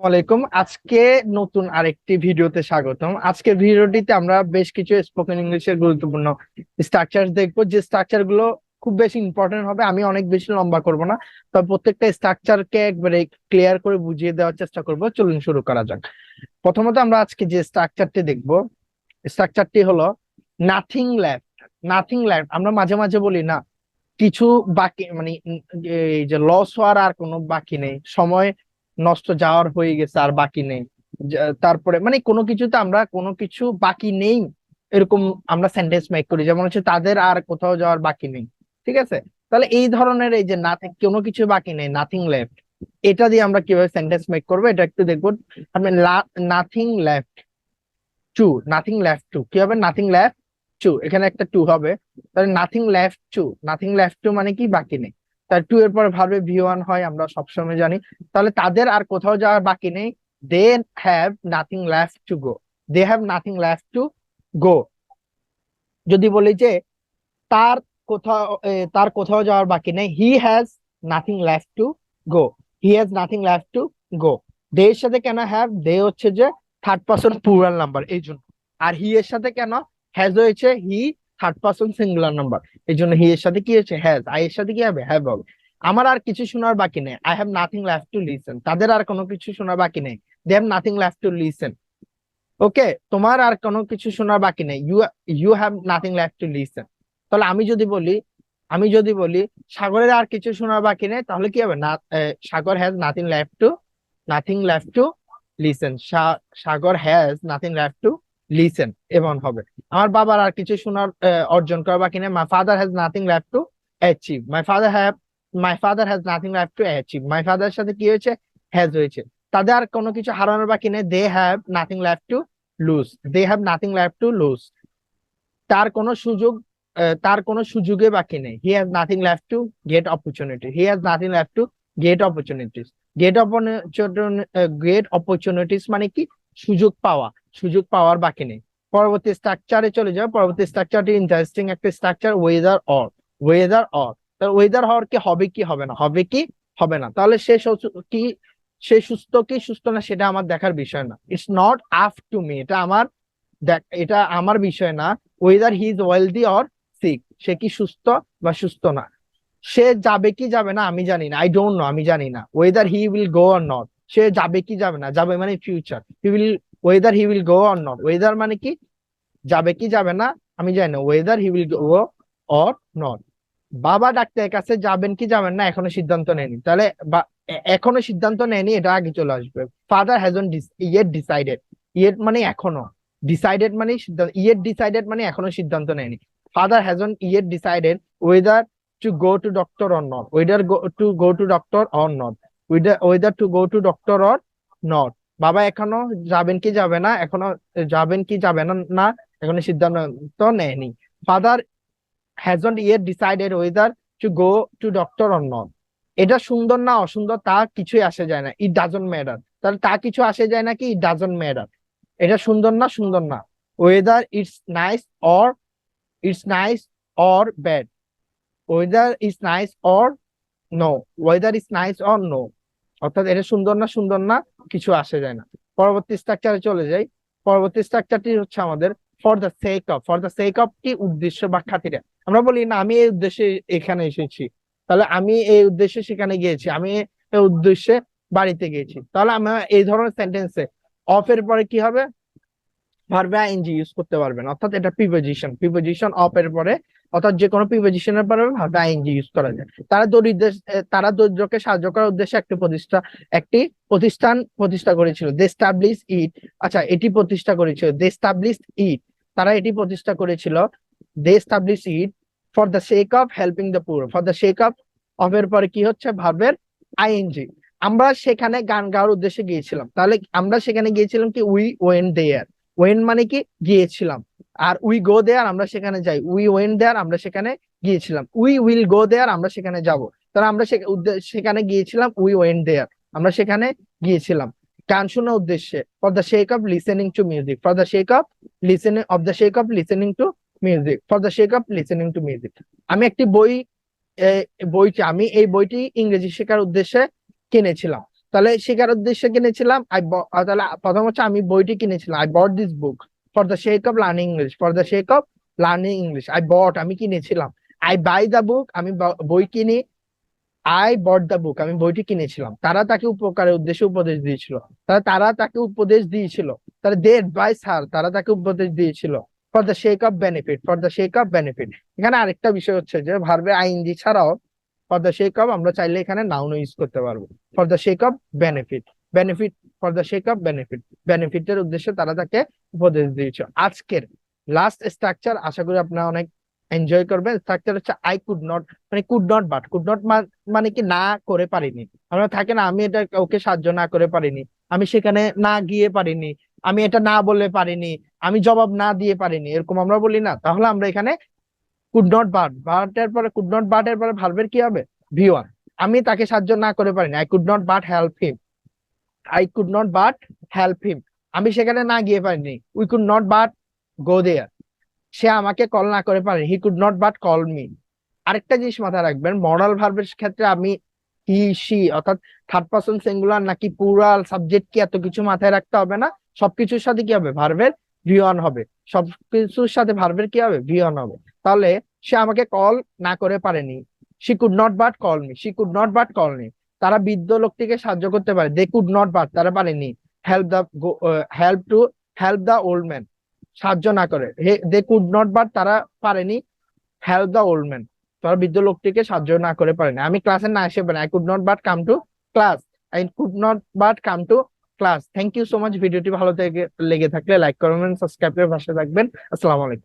ওয়ালাইকুম। আজকে নতুন আরেকটি ভিডিওতে স্বাগতম। আজকের ভিডিওটিতে আমরা বেশ কিছু স্পোকেন ইংলিশের গুরুত্বপূর্ণ স্ট্রাকচার দেখবো, যে স্ট্রাকচার গুলো খুব বেশি ইম্পর্টেন্ট হবে। আমি অনেক বেশি লম্বা করব না, তবে প্রত্যেকটা স্ট্রাকচারকে একবারে ক্লিয়ার করে বুঝিয়ে দেওয়ার চেষ্টা করব। চলুন শুরু করা যাক। প্রথমত আমরা আজকে যে স্ট্রাকচারটি দেখবো, স্ট্রাকচারটি হলো নাথিং লেফট। নাথিং লেফট আমরা মাঝে মাঝে বলি না, কিছু বাকি, মানে এই যে লস হওয়ার আর কোনো বাকি নেই, সময় নষ্ট যাওয়ার হয়ে গেছে আর বাকি নেই। তারপরে মানে কোনো কিছুতে আমরা কোনো কিছু বাকি নেই, এরকম আমরা সেন্টেন্স মেক করি, যেমন হচ্ছে তাদের আর কোথাও যাওয়ার বাকি নেই। ঠিক আছে, তাহলে এই ধরনের এই যে নাথিং, কোনো কিছু বাকি নেই, নাথিং লেফট, এটা দিয়ে আমরা কিভাবে সেন্টেন্স মেক করবো এটা একটু দেখবো। আপনি nothing left two, nothing left two কি হবে? নাথিং লেফট টু, এখানে একটা টু হবে। তাহলে nothing left two, nothing left two মানে কি? বাকি নেই। তাহলে টু এর পর ভার্বে ভি ওয়ান হয়, আমরা সবসময় জানি। তাহলে তাদের আর কোথাও যাওয়ার বাকি নেই। They have nothing left to go, they have nothing left to go. যদি বলি যে তার কোথাও তার কোথাও যাওয়ার বাকি নেই, he has nothing left to go, he has nothing left to go. দে এর সাথে কেন হ্যাভ? দে হচ্ছে যে থার্ড পারসন প্লুরাল নাম্বার, এই জন্য। আর হি এর সাথে কেন হ্যাজ হয়েছে? He third person singular number, এই জন্য হি এর সাথে কি হয়েছে? হ্যাজ। আই এর সাথে কি হবে? হ্যাভ হবে। আমার আর কিছু শোনার বাকি নেই, I have nothing left to listen. তাদের আর কোনো কিছু শোনার বাকি নেই, they have nothing left to listen. Okay, তোমার আর কোনো কিছু শোনার বাকি নেই, you you have nothing left to listen. তাহলে আমি যদি বলি সাগরের আর কিছু শোনার বাকি নেই, তাহলে কি হবে? না, Sagar has nothing left to listen. Sagar has nothing left to listen, এমন হবে। আমার বাবার আর কিছু শোনার অর্জন করা বাকি নেই, my father has nothing left to achieve. My father has nothing left to achieve. My ফাদারের সাথে কি হয়েছে? হ্যাজ হয়েছে। তাদের আর কোনো কিছু হারানোর বাকি নেই, they have nothing left to lose, they have nothing left to lose. তার কোনো সুযোগ তার কোনো সুযোগে বাকি নেই, he has nothing left to get opportunity, he has nothing left to get opportunities. Get get opportunities মানে কি? সুযোগ পাওয়া, সুযোগ পাওয়ার বাকি নেই। পরবর্তী স্ট্রাকচারে চলে যাও। পরবর্তী স্ট্রাকচারটি ইন্টারেস্টিং একটা structure, weather or. Weather or, তাহলে ওয়েদার হওয়ার কি হবে কি হবে না, হবে কি হবে না। তাহলে কি সে সুস্থ কি সুস্থ না সেটা আমার দেখার বিষয় না, it's not up to me, এটা আমার দেখ, এটা আমার বিষয় না। Whether he is healthy or sick, সে কি সুস্থ বা সুস্থ না। সে যাবে কি যাবে না আমি জানি না, আই ডোন্ট নো, আমি জানি না। Whether he will go or not, সে যাবে কি যাবে না, যাবে মানে future. He will, whether he will go or not, whether মানে কি? যাবে কি যাবে না আমি জানি না, whether he will go or not. বাবা ডাক্তারের কাছে যাবেন কি যাবেন না এখনো সিদ্ধান্ত নেয়নি, তাহলে এখনো সিদ্ধান্ত নেয়নি, এটা আগে চলে আসবে। Father hasn't yet decided, yet মানে এখনো, ডিসাইডেড মানে সিদ্ধান্ত, ইয়েট ডিসাইডেড মানে এখনো সিদ্ধান্ত নেয়নি। Father hasn't yet decided weather to go to doctor or not, weather to go to doctor or not, weather to go to doctor or not. বাবা এখনো যাবেন কি যাবে না, এখনো যাবেন কি যাবে না না এখনো সিদ্ধান্ত নেয়নি। Father hasn't yet decided whether to go to doctor or not. এটা সুন্দর না অসুন্দর তা কিছুই আসে যায় না, ইট ডাজন্ট ম্যাটার। তাহলে তা কিছু আসে যায় না কি? It doesn't matter. এটা সুন্দর না সুন্দর না, whether it's nice or bad, whether is nice or no, whether is nice or no. অর্থাৎ এটা সুন্দর না সুন্দর না কিছু আসে যায় না। পরবর্তী স্ট্রাকচারে চলে যাই। পরবর্তী স্ট্রাকচারটি হচ্ছে আমাদের for the sake of. For the sake of কি? উদ্দেশ্য বা খাতিরে। আমরা বলি না আমি এই উদ্দেশ্যে এখানে এসেছি, তাহলে আমি এই উদ্দেশ্যে সেখানে গিয়েছি, আমি এই উদ্দেশ্যে বাড়িতে গিয়েছি। তাহলে আমরা এই ধরনের সেন্টেন্সে অফ এর পরে কি হবে? ভার্বে আইএনজি ইউজ করতে পারবেন, অর্থাৎ এটা প্রিপোজিশন। প্রিপোজিশন অফ এর পরে, অর্থাৎ যে কোনো প্রিপোজিশনের পরে ভার্বে আইএনজি ইউজ করা যায়। তারা দরিদ্রকে সাহায্য করার উদ্দেশ্যে একটি প্রতিষ্ঠান প্রতিষ্ঠা করেছিল, দে এস্টাবলিশ ইট। আচ্ছা, এটি প্রতিষ্ঠা করেছিল, দে এস্টাবলিশ ইট, তারা এটি প্রতিষ্ঠা করেছিল, they establish it for the sake of helping the poor. For the sake of এর পরে কি হচ্ছে? ভার্বের আইএনজি। আমরা সেখানে গান গাওয়ার উদ্দেশ্যে গিয়েছিলাম, তাহলে আমরা সেখানে গিয়েছিলাম কি? We went there. ওয়েন মানে কি? গিয়েছিলাম। আর উই গো দেয়ার আমরা সেখানে যাই, উই ওয়েন দেয়ার আমরা সেখানে গিয়েছিলাম। উই উইল গো দেয়ার আমরা সেখানে যাব। তাহলে আমরা সেখানে গিয়েছিলাম, উই ওয়েন দেয়ার আমরা সেখানে গিয়েছিলাম। গান শোনার উদ্দেশ্যে, for the sake of listening to music, for the sake of listening to music, for the sake of listening to music. আমি একটি আমি এই বইটি ইংরেজি শেখার উদ্দেশ্যে কিনেছিলাম। তাহলে শেখার উদ্দেশ্যে কিনেছিলাম। তাহলে প্রথম হচ্ছে আমি বইটি কিনেছিলাম, I bought this book for the sake of learning English, for the sake of learning English. I bought, আমি কিনেছিলাম। আই বাই দ্য বুক, আমি বই কিনি। আই বট দ্য বুক, আমি বইটি কিনেছিলাম। তারা তাকে উপকারের উদ্দেশ্যে উপদেশ দিয়েছিল। তারা তাকে উপদেশ দিয়েছিল। তারা দে অ্যাডভাইস হার, তারা তাকে উপদেশ দিয়েছিল। For the sake of benefit, for the sake of benefit. এখানে আরেকটা বিষয় হচ্ছে যে ভার্বে আইএনজি ছাড়াও ফর দ্য শেক অফ আমরা চাইলে এখানে নাউন ইউজ করতে পারবো। For the sake of benefit, benefit, for the sake of benefit, বেনিফিটের উদ্দেশ্যে তারা তাকে উপদেশ দিয়েছিল। আজকের লাস্ট স্ট্রাকচার আশা করি আপনারা অনেক এনজয় করবেন। স্ট্রাকচার হচ্ছে আই কুড নট, মানে could not but. Could not মানে কি না করে পারিনি। আমরা থাকে না, আমি এটা ওকে সাহায্য না করে পারিনি, আমি সেখানে না গিয়ে পারিনি, আমি এটা না বলে পারিনি, আমি জবাব না দিয়ে পারিনি, এরকম আমরা বলি না? তাহলে আমরা এখানে কুড নট বাট, বাটের পরে কুড নট বাট এর পরে ভার্বের কি হবে? V one. আমি তাকে সাহায্য না করে পারিনি, I could not but help him, I could not but help him. আমি সেখানে না গিয়ে পারিনি, we could not but go there. সে আমাকে কল না করে পারে, he could not but call me. আরেকটা জিনিস মাথায় রাখবেন, মডাল ভার্বের ক্ষেত্রে আমি হি সি অর্থাৎ থার্ড পারসন সিঙ্গুলার নাকি প্লুরাল সাবজেক্ট কি এত কিছু মাথায় রাখতে হবে না। সবকিছুর সাথে কি হবে? ভার্বের ভি ওয়ান হবে। সবকিছুর সাথে ভার্বের কি হবে? ভি ওয়ান হবে। তাহলে সে আমাকে কল না করে পারেনি, she could not but call me, she could not but call me. তারা বৃদ্ধ লোকটিকে সাহায্য করতে পারে, দে কুড নট বাট, তারা পারেনি, help the, help to, help the old man, সাহায্য না করে, দে কুড নট বাট, তারা পারেনি, হেল্প দ্য ওল্ড ম্যান, তারা বৃদ্ধ লোকটিকে সাহায্য না করে পারেনি। আমি ক্লাসে না এসে পারি, I could not but come to class, I could not but come to class. Thank you so much. ভিডিওটি ভালো লেগে থাকলে লাইক করবেন, সাবস্ক্রাইব করে পাশে থাকবেন। আসসালামু আলাইকুম।